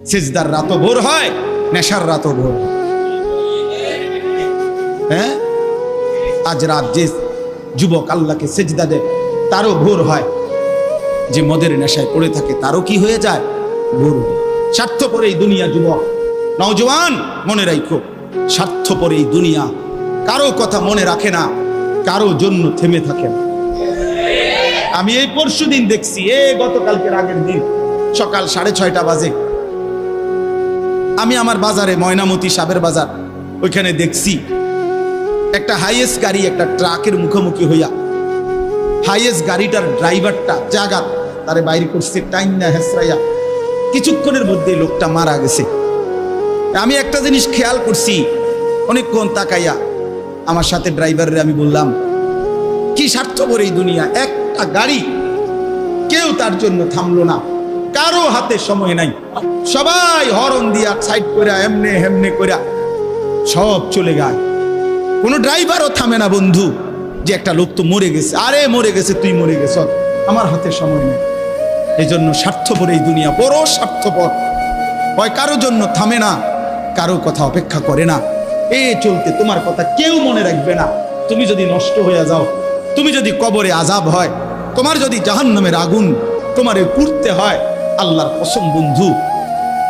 সিজদার রাতও ভোর হয়, নেশার রাতও ভোর। হ্যাঁ, আজ রাত যে যুবক আল্লাহকে সিজদা দেয় তারও ভোর হয়, যে মদের নেশায় পড়ে থাকে তারও কি হয়ে যায়, ভোর। স্বার্থপর এই দুনিয়া যুবক, নওজওয়ান মনে রাখো, স্বার্থপর এই দুনিয়া কারো কথা মনে রাখে না, কারো জন্য থেমে থাকে না। আমি এই পরশুদিন দেখছি, গতকালকের আগের দিন সকাল 6:30 বাজে আমি আমার বাজারে, ময়নামতি সাবের বাজার, ওইখানে দেখছি একটা হাইয়েস্ট গাড়ি একটা ট্রাকের মুখোমুখি হইয়া, হাইয়েস্ট গাড়িটার ড্রাইভারটা জাগাত তারে বাইরে করছে টাইম না হেসরাইয়া, কিছুক্ষণের মধ্যে লোকটা মারা গেছে। আমি একটা জিনিস খেয়াল করছি, অনেকক্ষণ তাকাইয়া আমার সাথে ড্রাইভারের আমি বললাম, কি স্বার্থপর এই দুনিয়া, একটা গাড়ি কেউ তার জন্য থামলো না, কারো হাতে সময় নাই, সবাই হরন দিয়া সাইড করে এমনে হেমনে করে সব চলে যায়, কোনো ড্রাইভারও থামে না বন্ধু, যে একটা লোক তো মরে গেছে, আরে মরে গেছে, তুই মরে গেছ, আমার হাতে সময় নেই। এই জন্য স্বার্থপর এই দুনিয়া, বড় স্বার্থপর, হয় কারো জন্য থামে না, কারো কথা অপেক্ষা করে না। চলতে তোমার কথা কেউ মনে রাখবে না। তুমি যদি নষ্ট হয়ে যাও, তুমি যদি কবরে আযাব হয়, তোমার যদি জাহান্নামের আগুন তোমারে পুড়তে হয়, আল্লাহর কসম বন্ধু,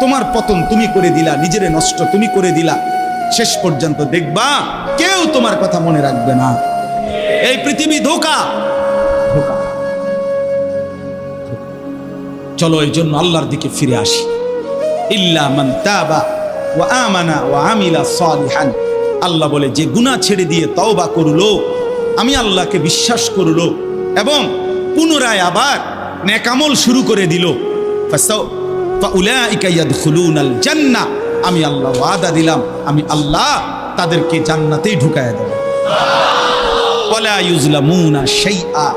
তোমার পতন তুমি করে দিলা, নিজেরে নষ্ট তুমি করে দিলা, শেষ পর্যন্ত দেখবা কেউ তোমার কথা মনে রাখবে না। এই পৃথিবী ধোঁকা, ধোঁকা। চলো এই জন্য আল্লাহর দিকে ফিরে আসি। ইল্লা মান তাবা ওয়া আমানা ওয়া আমিলা সালিহান, আল্লাহ বলে যে গুনাহ ছেড়ে দিয়ে তওবা করলো, আমি আল্লাহকে বিশ্বাস করলো এবং পুনরায় আবার নেক আমল শুরু করে দিল, ফাউলাইকা ইয়াদখুলুনাল জান্নাহ, আমি আল্লাহ ওয়াদা দিলাম, আমি আল্লাহ তাদেরকে জান্নাতেই ঢুকায়া দেব। ওয়ালা ইউজলামুনা শাইআ,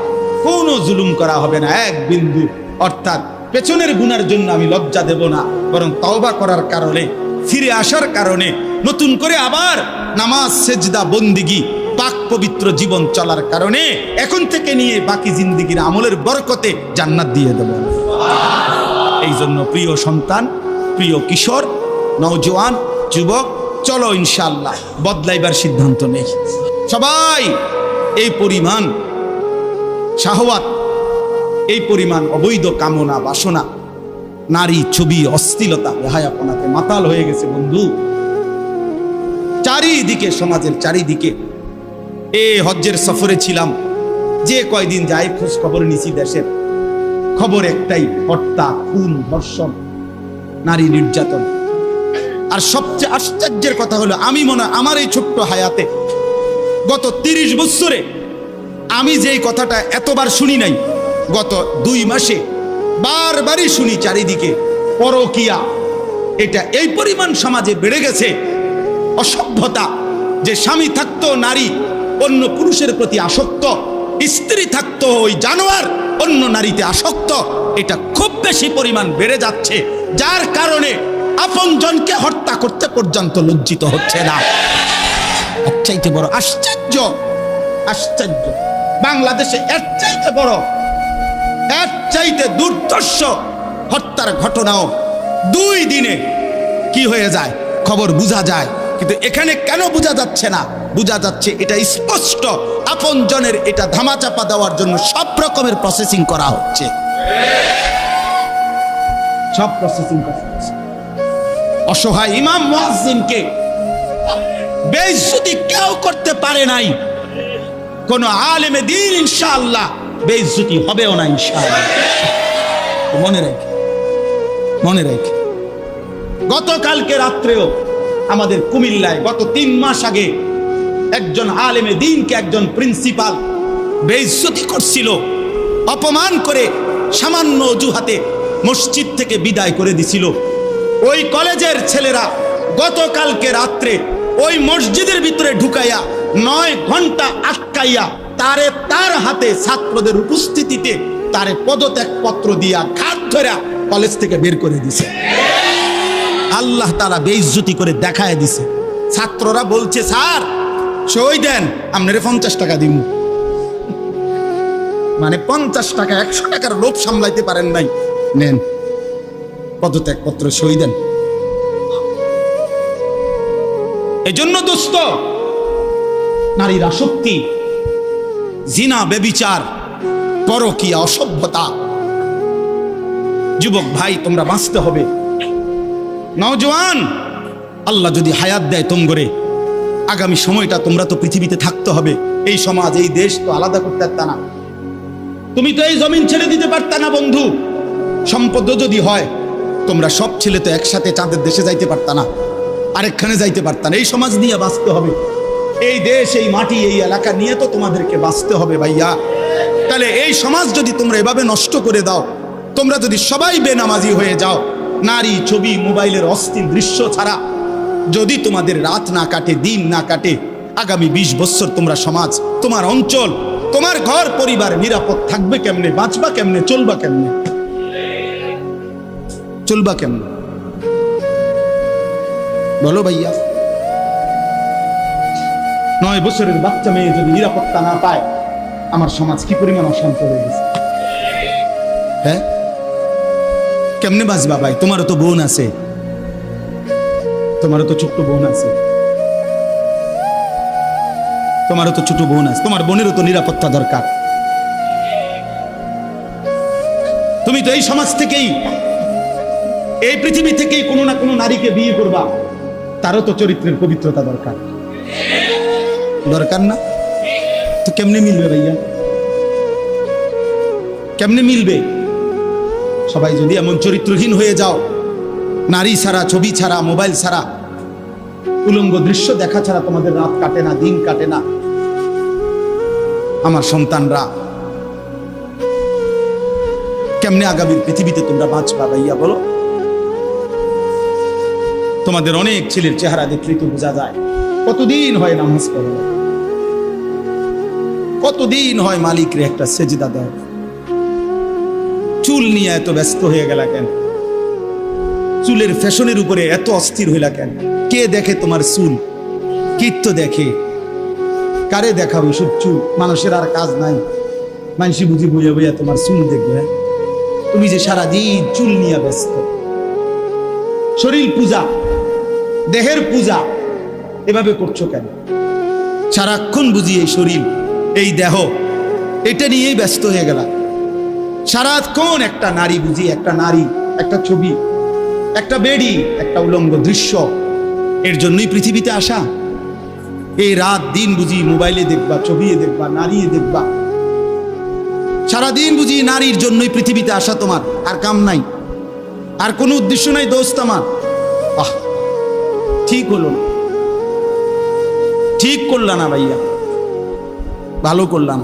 কোনো জুলুম করা হবে না এক বিন্দু। অর্থাৎ পেছনের গুনার জন্য আমি লজ্জা দেব না, বরং তওবা করার কারণে, ফিরে আসার কারণে, নতুন করে আবার নামাজ সেজদা বন্দিগি পাক পবিত্র জীবন চলার কারণে এখন থেকে নিয়ে বাকি জিন্দেগির আমলের বরকতে জান্নাত দিয়ে দেব। এই জন্য প্রিয় সন্তান, প্রিয় কিশোর, নওজওয়ান, যুবক, চলো ইনশাআল্লাহ বদলাইবার সিদ্ধান্ত নেই। সবাই এই পরিমাণ শাহওয়াত, এই পরিমাণ অবৈধ কামনা বাসনা, নারী ছবি অশ্লীলতা বেহায়াপনাতে মাতাল হয়ে গেছে বন্ধু চারিদিকে, সমাজের চারিদিকে। হজ্জের সফরে ছিলাম, যে কয়দিন যাই খোঁজ খবর নিছি, দেশের খবর একটাই, হত্যা, খুন, ধর্ষণ, নারী নির্যাতন। আর সবচেয়ে আশ্চর্যের কথা হলো, আমি মনে আমার এই ছোট্ট হায়াতে গত 30 বছরে আমি যেই কথাটা এতবার শুনি নাই, গত 2 মাসে বারবারই শুনি চারিদিকে পরকিয়া। এটা এই পরিমাণ সমাজে বেড়ে গেছে, অসভ্যতা, যে স্বামী থাকতো নারী অন্য পুরুষের প্রতি আসক্ত, স্ত্রী থাকতো ওই জানোয়ার অন্য নারীতে আসক্ত, এটা খুব বেশি পরিমাণ বেড়ে যাচ্ছে, যার কারণে আপনজনকে হত্যা করতে পর্যন্ত লজ্জিত হচ্ছে না। এর চাইতে বড় আশ্চর্য, আশ্চর্য বাংলাদেশে এর চাইতে বড়, এর চাইতে দুর্দর্শ হত্যার ঘটনাও 2 দিনে কি হয়ে যায় খবর বোঝা যায়। কিন্তু এখানে কেন বোঝা যাচ্ছে না? বোঝা যাচ্ছে এটা স্পষ্ট, আপনজনের এটা ধামাচাপা দেওয়ার জন্য সব রকমের প্রসেসিং করা হচ্ছে, সব প্রসেসিং করা হচ্ছে। অসহায় ইমাম মুয়াজ্জিনকে বেইজ্জতি কেউ করতে পারে নাই, কোন আলেমে দ্বীন ইনশাআল্লাহ বেইজ্জতি হবেও না ইনশাআল্লাহ। মনে রেখে, মনে রেখে, গতকালকে রাত্রেও আমাদের কুমিল্লায় গত 3 মাস আগে একজন আলেমে দ্বীনকে একজন প্রিন্সিপাল বেইজ্জতি করছিল, অপমান করে সামান্য অজুহাতে মসজিদ থেকে বিদায় করে দিছিল। ওই কলেজের ছেলেরা গতকালকে রাত্রে ওই মসজিদের ভিতরে ঢুকাইয়া 9 ঘন্টা আটকাইয়া তারে, তার হাতে ছাত্রদের উপস্থিতিতে তারে পদত্যাগ পত্র দিয়া ঘাট ধরে কলেজ থেকে বের করে দিছে। আল্লাহ তাআলা বেইজ্জতি করে দেখায় দিছে। ছাত্ররা বলছে, স্যার সই দেন, আপনারে 50 টাকা দিব। মানে 50 টাকা, 100 টাকার লোভ সামলাইতে পারেন নাই, নেন পদত্যাগপত্র সই দেন। এজন্য দোস্ত, নারীর আসক্তি, জিনা, বেবিচার, পরকীয়া, অসভ্যতা, যুবক ভাই তোমরা বাঁচতে হবে। নওজোয়ান, আল্লাহ যদি হায়াত দেয় তোমগরে, আগামী সময়টা তোমরা তো পৃথিবীতে থাকতে হবে। এই সমাজ, এই দেশ তো আলাদা করতে পারতা না। তুমি তো এই জমিন ছেড়ে দিতে পারতা না বন্ধু। সম্পদ যদি হয়, তোমরা সব ছেলে তো একসাথে চাঁদের দেশে যাইতে পারতা না, আরেকখানে যাইতে পারতা না। এই সমাজ নিয়ে বাঁচতে হবে। এই দেশ, এই মাটি, এই এলাকা নিয়ে তো তোমাদেরকে বাঁচতে হবে ভাইয়া। তাহলে এই সমাজ যদি তোমরা এভাবে নষ্ট করে দাও, তোমরা যদি সবাই বেনামাজি হয়ে যাও, নারী, ছবি, মোবাইলের অস্থির দৃশ্য ছাড়া যদি তোমাদের রাত না কাটে, দিন না কাটে, আগামী 20 বছর তোমরা সমাজ, তোমার অঞ্চল, তোমার ঘর পরিবার নিরাপদ থাকবে কেমনে? বাঁচবা কেমনে? চলবা কেমনে? চলবা কেমনে বলো ভাইয়া? 9 বছরের বাচ্চা মেয়ে যদি নিরাপত্তা না পায়, আমার সমাজ কি পরিমাণ অশান্ত হয়ে গেছে। হ্যাঁ, কেমনে বাঁচবা ভাই? তোমারও তো বোন আছে, তোমারও তো ছোট্ট বোন আছে, তোমারও তো ছোট বোন আছে, তোমার বোনেরও তো নিরাপত্তা দরকার। তুমি তো এই সমাজ থেকেই, এই পৃথিবী থেকেই কোনো না কোনো নারীকে বিয়ে করবা, তারও তো চরিত্রের পবিত্রতা দরকার, দরকার না? তো কেমনে মিলবে ভাইয়া? কেমনে মিলবে? সবাই যদি এমন চরিত্রহীন হয়ে যাও, নারী ছাড়া, ছবি ছাড়া, মোবাইল ছাড়া, উলঙ্গ দৃশ্য দেখা ছাড়া তোমাদের রাত কাটে না, দিন কাটে না, আমার সন্তানরা কেমনে আগামীর পৃথিবীতে তোমরা বাঁচবা ভাইয়া বলো? তোমাদের অনেক ছেলের চেহারা দেখলেই তো বোঝা যায় কতদিন হয় নামাজ পড়ে, কতদিন হয় মালিকরে একটা সেজদা দেয়। চুল নিয়ে এত ব্যস্ত হয়ে গেলা কেন? চুলের ফ্যাশনের উপরে এত অস্থির হইলা কেন? কে দেখে তোমার চুল? কীর্ত দেখে? কারে দেখাবো সব চুল? মানুষের আর কাজ নাই, মানুষ বুঝি বইয়া বইয়া তোমার চুল দেখবে। তুমি যে সারাদিন চুল নিয়ে ব্যস্ত, শরীর পূজা, দেহের পূজা এভাবে করছো কেন? সারাক্ষণ বুঝি এই শরীর, এই দেহ, এটা নিয়েই ব্যস্ত হয়ে গেলা। সারাক্ষণ একটা নারী বুঝি, একটা নারী, একটা ছবি, একটা বেড়ি, একটা উলঙ্গ দৃশ্য, এর জন্যই পৃথিবীতে আসা। এই রাত দিন বুঝি মোবাইলে দেখবা, ছবি দেখবা, নারী দেখবা, সারাদিন বুঝি নারীর জন্যই পৃথিবীতে আসা। তোমার আর কাম নাই, আর কোনো উদ্দেশ্য নাই দোস্ত আমার। আহ, ঠিক হলো না, ঠিক করলা না ভাইয়া, ভালো করলাম।